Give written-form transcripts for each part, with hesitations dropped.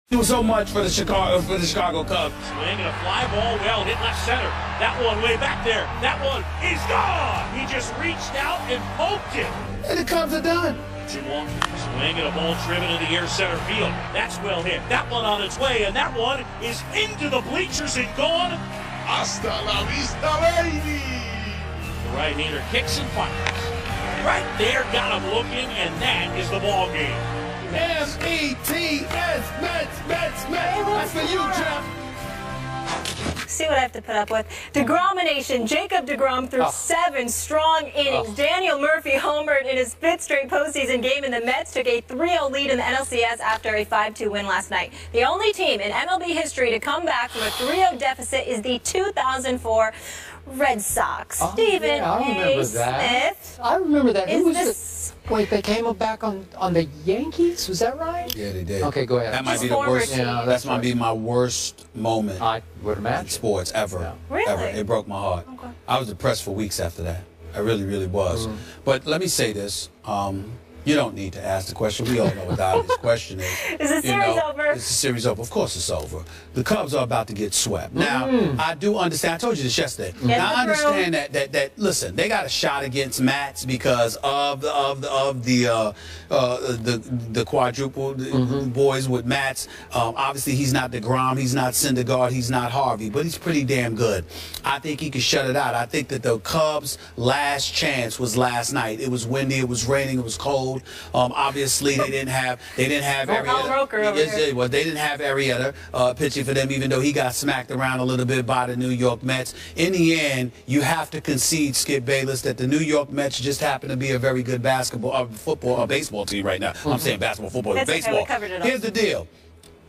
Do so much for the Chicago Cubs. Swing and a fly ball, well hit left center. That one way back there. That one is gone. He just reached out and poked it. And the Cubs are done. Swing and a ball driven in the air center field. That's well hit. That one on its way, and that one is into the bleachers and gone. Hasta la vista, baby. The right-hander kicks and fires. Right there, got him looking, and that is the ball game. M-E-T-S, Mets. That's for you, Jeff. See what I have to put up with. DeGrom-ination. Jacob DeGrom threw 7 strong innings. Daniel Murphy homered in his 5th straight postseason game, and the Mets took a 3-0 lead in the NLCS after a 5-2 win last night. The only team in MLB history to come back from a 3-0 deficit is the 2004 Red Sox. Stephen A. Smith. I remember that. Wait, they came back on the Yankees? Was that right? Yeah, they did. Okay, go ahead. That might be the worst. Yeah, that might be my worst moment. I would imagine. In sports ever. Yeah. Really? Ever. It broke my heart. Okay. I was depressed for weeks after that. I really was. But let me say this. You don't need to ask the question. We all know what the obvious question is. Is the series over? Is the series over? Of course it's over. The Cubs are about to get swept. Now, I do understand. I told you this yesterday. Now, I understand that listen, they got a shot against Mats because of the quadruple boys with Mats. Obviously, he's not DeGrom, he's not Syndergaard, he's not Harvey, but he's pretty damn good. I think he could shut it out. I think that the Cubs' last chance was last night. It was windy, it was raining, it was cold. Obviously, they didn't have Arrieta. They didn't have Arrieta pitching for them, even though he got smacked around a little bit by the New York Mets. In the end, you have to concede, Skip Bayless, that the New York Mets just happen to be a very good baseball team right now. I'm saying basketball, football, baseball. Okay, Here's the deal.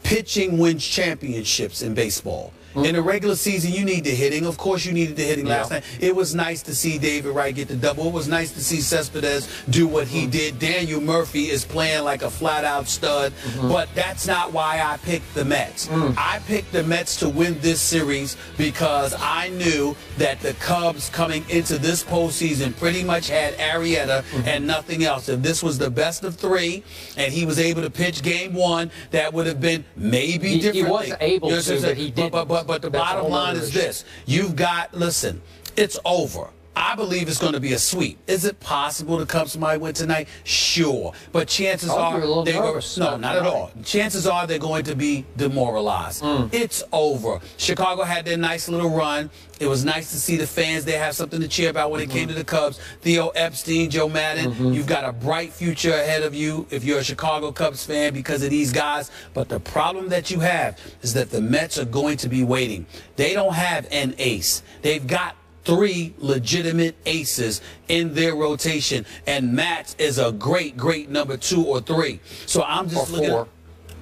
Pitching wins championships in baseball. In the regular season, you need the hitting. Of course, you needed the hitting last night. It was nice to see David Wright get the double. It was nice to see Cespedes do what he did. Daniel Murphy is playing like a flat-out stud, but that's not why I picked the Mets. I picked the Mets to win this series because I knew that the Cubs coming into this postseason pretty much had Arrieta and nothing else. If this was the best of 3 and he was able to pitch game 1, that would have been maybe differently. He was able to, but he didn't. But the bottom line is this. You've got, listen, it's over. I believe it's going to be a sweep. Is it possible the Cubs might win tonight? Sure. But chances are not at all. Chances are they're going to be demoralized. It's over. Chicago had their nice little run. It was nice to see the fans. They have something to cheer about when it came to the Cubs. Theo Epstein, Joe Madden, you've got a bright future ahead of you if you're a Chicago Cubs fan because of these guys. But the problem that you have is that the Mets are going to be waiting. They don't have an ace. They've got 3 legitimate aces in their rotation, and Matt is a great number 2 or 3. So I'm just looking at,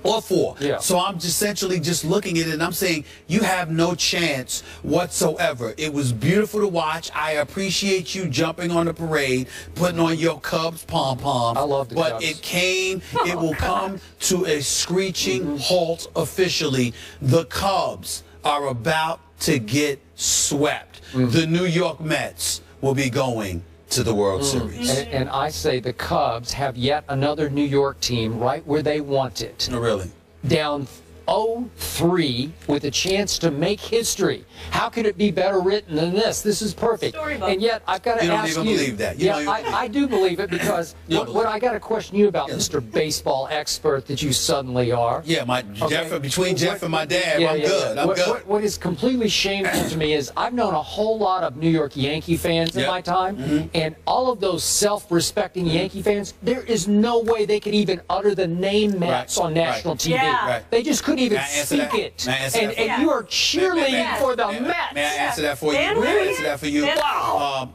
or 4. Yeah. So I'm essentially just looking at it and I'm saying you have no chance whatsoever. It was beautiful to watch. I appreciate you jumping on the parade, putting on your Cubs pom-pom. I love the Cubs. It will come to a screeching halt officially. The Cubs are about to get swept. The New York Mets will be going to the World Series. And I say the Cubs have yet another New York team right where they want it. No, really? Down 0-3 with a chance to make history. How could it be better written than this? This is perfect. Storybook. And yet, I've got to ask you. You don't even believe that. I do believe it because what I got to question you about, Mr. Baseball expert that you suddenly are. Yeah, between Jeff and my dad, I'm good. I'm good. What is completely shameful to me is I've known a whole lot of New York Yankee fans in my time, and all of those self-respecting Yankee fans, there is no way they could even utter the name Mets on national TV. Yeah. They just couldn't even speak it. And you are cheerleading for the Mets. May I answer that for you? May I answer that for you? Wow.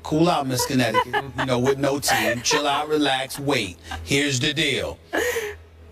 Cool out, Miss Connecticut. With no team. Chill out, relax, wait. Here's the deal.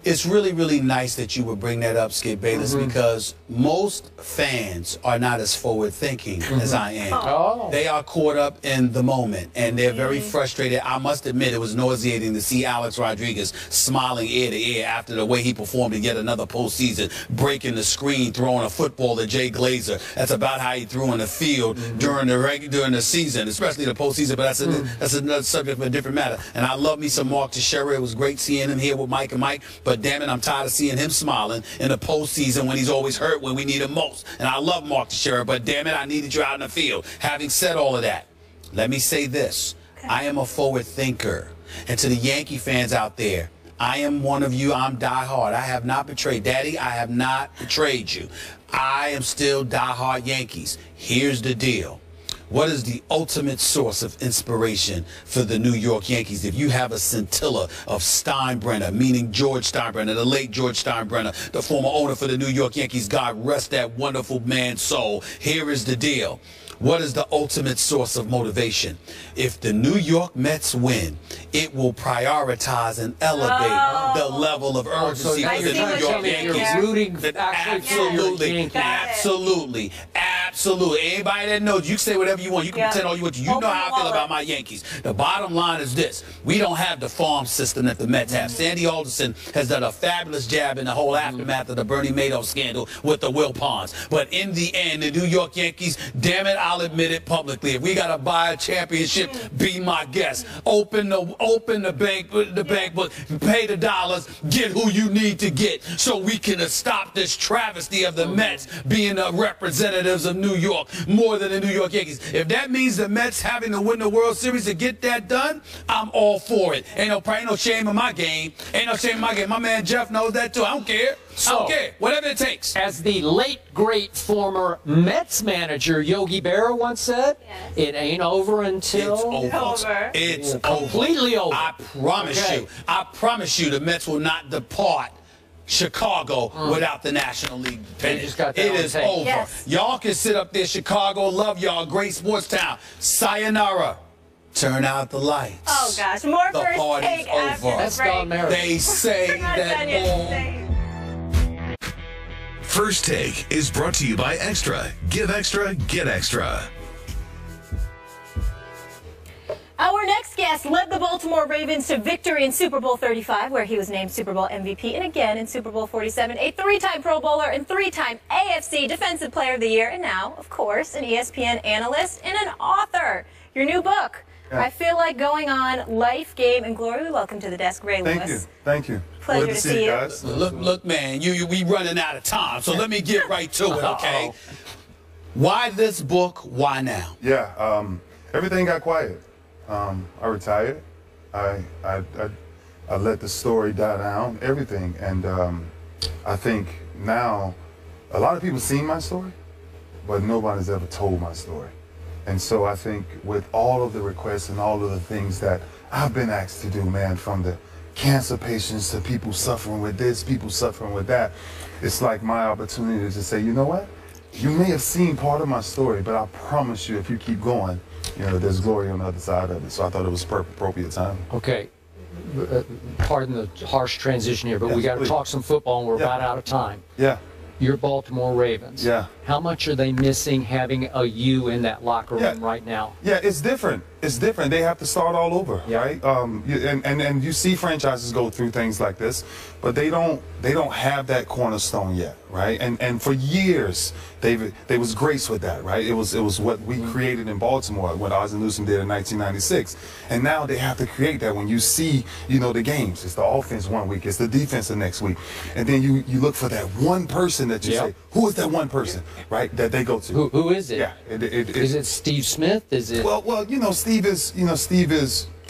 It's really nice that you would bring that up, Skip Bayless, because most fans are not as forward-thinking as I am. They are caught up in the moment, and they're very frustrated. I must admit, it was nauseating to see Alex Rodriguez smiling ear to ear after the way he performed in yet another postseason, breaking the screen, throwing a football to Jay Glazer. That's about how he threw in the field during the season, especially the postseason, but that's another subject for a different matter. And I love me some Mark Teixeira. It was great seeing him here with Mike and Mike, but But damn it, I'm tired of seeing him smiling in the postseason when he's always hurt when we need him most. And I love Mark Teixeira, but damn it, I needed you out in the field. Having said all of that, let me say this. I am a forward thinker. And to the Yankee fans out there, I am one of you. I'm diehard. I have not betrayed. Daddy, I have not betrayed you. I am still diehard Yankees. Here's the deal. What is the ultimate source of inspiration for the New York Yankees? If you have a scintilla of Steinbrenner, meaning George Steinbrenner, the late George Steinbrenner, the former owner for the New York Yankees, God rest that wonderful man's soul. Here is the deal. What is the ultimate source of motivation? If the New York Mets win, it will prioritize and elevate the level of urgency for the New York Yankees. Absolutely. Anybody that knows, you can say whatever you want. You can pretend all you want. You know how I feel about my Yankees. The bottom line is this. We don't have the farm system that the Mets have. Sandy Alderson has done a fabulous job in the whole aftermath of the Bernie Madoff scandal with the Wilpons. But in the end, the New York Yankees, damn it, I'll admit it publicly. If we got to buy a championship, be my guest. Open the bank book, pay the dollars, get who you need to get so we can stop this travesty of the Mets being the representatives of New York more than the New York Yankees. If that means the Mets having to win the World Series to get that done, I'm all for it. Ain't no shame in my game. Ain't no shame in my game. My man Jeff knows that too. I don't care. I don't care. Whatever it takes. As the late, great former Mets manager Yogi Berra once said, it ain't over until It's completely over. I promise you. I promise you the Mets will not depart Chicago without the National League pennant. It is over. Y'all can sit up there, Chicago. Love y'all. Great sports town. Sayonara. Turn out the lights. Oh, gosh. More the first party's take over. after the break. They say that First Take is brought to you by Extra. Give Extra, get Extra. Our next guest led the Baltimore Ravens to victory in Super Bowl 35, where he was named Super Bowl MVP, and again in Super Bowl 47, a three-time Pro Bowler and three-time AFC Defensive Player of the Year, and now, of course, an ESPN analyst and an author. Your new book, I Feel Like Going On, Life, Game, and Glory. Welcome to the desk, Ray Lewis. Thank you. Pleasure to see you guys. Look, man, we running out of time, so let me get right to it, okay? Why this book? Why now? Yeah, everything got quiet. I retired. I let the story die down, everything, and I think now a lot of people seen my story, but nobody's ever told my story. And so I think with all of the requests and all of the things that I've been asked to do, man, from the cancer patients to people suffering with this, people suffering with that, it's like my opportunity to say, you know what? You may have seen part of my story, but I promise you, if you keep going, you know, there's glory on the other side of it. So I thought it was appropriate time. Okay. Pardon the harsh transition here, but we got to talk some football, and we're about out of time. Yeah. Your Baltimore Ravens. Yeah. How much are they missing having a you in that locker room right now? Yeah, it's different. It's different. They have to start all over, right? And you see franchises go through things like this, but they don't have that cornerstone yet, right? And for years they was graced with that, right? It was what we created in Baltimore, what Oz and Newsom did in 1996, and now they have to create that. When you see, you know, the games, it's the offense one week, it's the defense the next week, and then you look for that one person that you say, who is that one person, right? That they go to. Who is it? Yeah. Is it Steve Smith? Is it? Well, you know, Steve is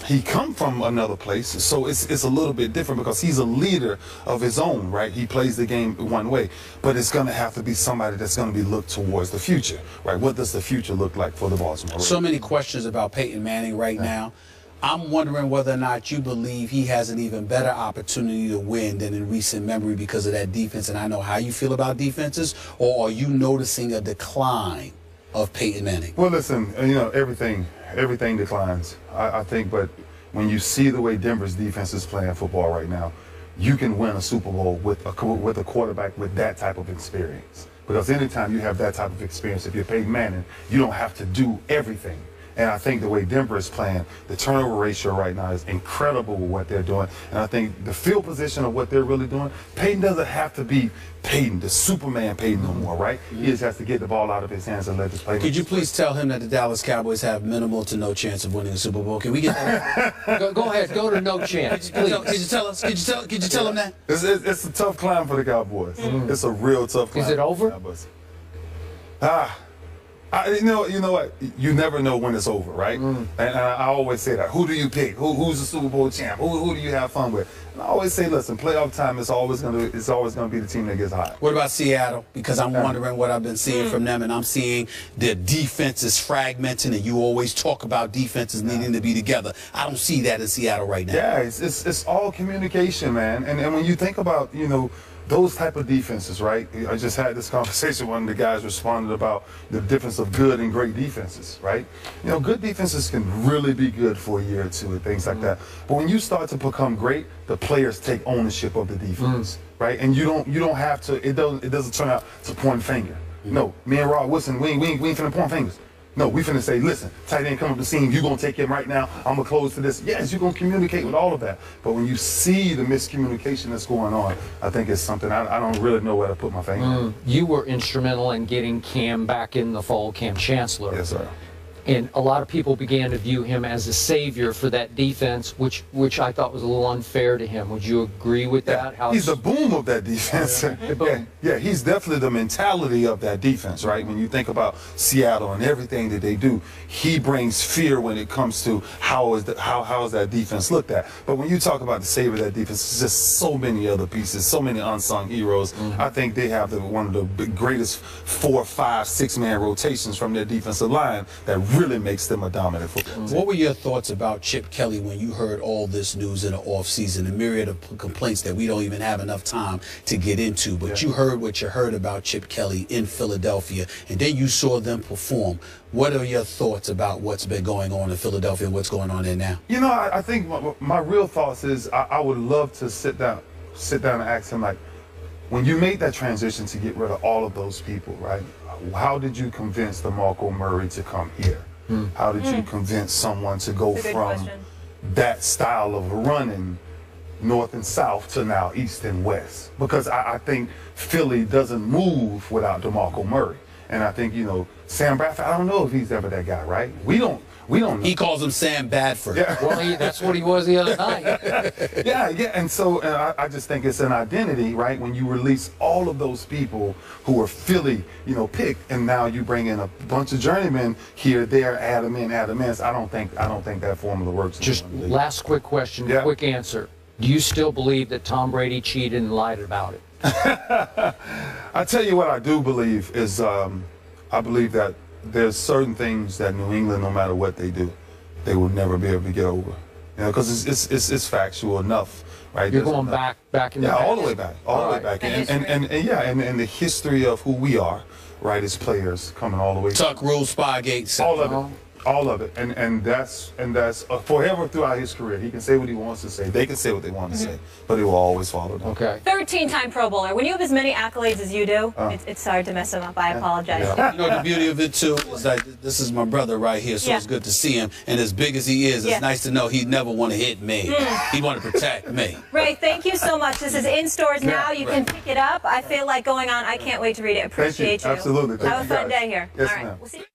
he come from another place, so it's a little bit different because he's a leader of his own, right? He plays the game one way, but it's going to have to be somebody that's going to be looked towards the future, right? What does the future look like for the Baltimore Ravens? So many questions about Peyton Manning right now. I'm wondering whether or not you believe he has an even better opportunity to win than in recent memory because of that defense, and I know how you feel about defenses, or are you noticing a decline of Peyton Manning? Well, listen, you know, everything declines, I think, but when you see the way Denver's defense is playing football right now, you can win a Super Bowl with a quarterback with that type of experience. Because anytime you have that type of experience, if you're Peyton Manning, you don't have to do everything. And I think the way Denver is playing, the turnover ratio right now is incredible with what they're doing. And I think the field position of what they're really doing, Peyton doesn't have to be Peyton, the Superman Peyton no more, right? He just has to get the ball out of his hands and let this play. Could you please tell him that the Dallas Cowboys have minimal to no chance of winning the Super Bowl? Can we get that? Go ahead, go to no chance, please. Could you tell us? Could you tell him that? It's a tough climb for the Cowboys. It's a real tough climb. Is it over? You know what? You never know when it's over, right? And I always say that. Who do you pick? Who's the Super Bowl champ? Who do you have fun with? And I always say, listen, playoff time is always gonna be the team that gets hot. What about Seattle? Because I'm wondering what I've been seeing from them, and I'm seeing their defense is fragmenting, and you always talk about defenses needing to be together. I don't see that in Seattle right now. Yeah, it's all communication, man. And when you think about, you know, those type of defenses, right? I just had this conversation. One of the guys responded about the difference of good and great defenses, right? You know, good defenses can really be good for a year or two and things like that. But when you start to become great, the players take ownership of the defense, right? And you don't have to. It doesn't turn out to point finger. No, me and Rod Wilson, we ain't finna point fingers. No, we finna say, listen, tight end come up the seam, you gonna take him right now, I'm gonna close to this. Yes, you're gonna communicate with all of that. But when you see the miscommunication that's going on, I think it's something I don't really know where to put my finger on. You were instrumental in getting Cam back in the fold, Cam Chancellor. Yes, sir. And a lot of people began to view him as a savior for that defense, which I thought was a little unfair to him. Would you agree with that? How he's the boom of that defense. Yeah, he's definitely the mentality of that defense, right? When you think about Seattle and everything that they do, he brings fear when it comes to how is that defense looked at. But when you talk about the savior of that defense, it's just so many other pieces, so many unsung heroes. I think they have one of the greatest 4, 5, 6-man rotations from their defensive line that really makes them a dominant football team. What were your thoughts about Chip Kelly when you heard all this news in the offseason, a myriad of complaints that we don't even have enough time to get into, but you heard what you heard about Chip Kelly in Philadelphia, and then you saw them perform. What are your thoughts about what's been going on in Philadelphia and what's going on there now? You know, I think my real thoughts is I would love to sit down and ask him, like, when you made that transition to get rid of all of those people, right? How did you convince DeMarco Murray to come here? How did you convince someone to go from that style of running north and south to now east and west? Because I think Philly doesn't move without DeMarco Murray. And I think, you know, Sam Bradford, I don't know if he's ever that guy, right? We don't know. He calls him Sam Badford. Yeah. Well, that's what he was the other night. Yeah, and so I just think it's an identity, right? When you release all of those people who were Philly, you know, picked, and now you bring in a bunch of journeymen here, there, add them in. I don't think that formula works. Just last quick question, quick answer. Do you still believe that Tom Brady cheated and lied about it? I tell you what I do believe is I believe that there's certain things that New England, no matter what they do, they will never be able to get over. You know, because it's factual enough, right? You're going back in the past. all the way back, all the way back, and the history of who we are, right, as players coming all the way. Tuck Rule, Spygate, all of it, and that's forever throughout his career. He can say what he wants to say. They can say what they want to say, but it will always follow them. Okay. 13-time Pro Bowler. When you have as many accolades as you do, it's hard to mess him up. I apologize. Yeah. You know, the beauty of it too is that this is my brother right here, so it's good to see him. And as big as he is, it's nice to know he'd never want to hit me. He'd want to protect me. Ray, thank you so much. This is in stores now. You can pick it up. I feel like going on. I can't wait to read it. Appreciate you. Absolutely. Have a fun day here. Yes, all right. ma'am. We'll see you.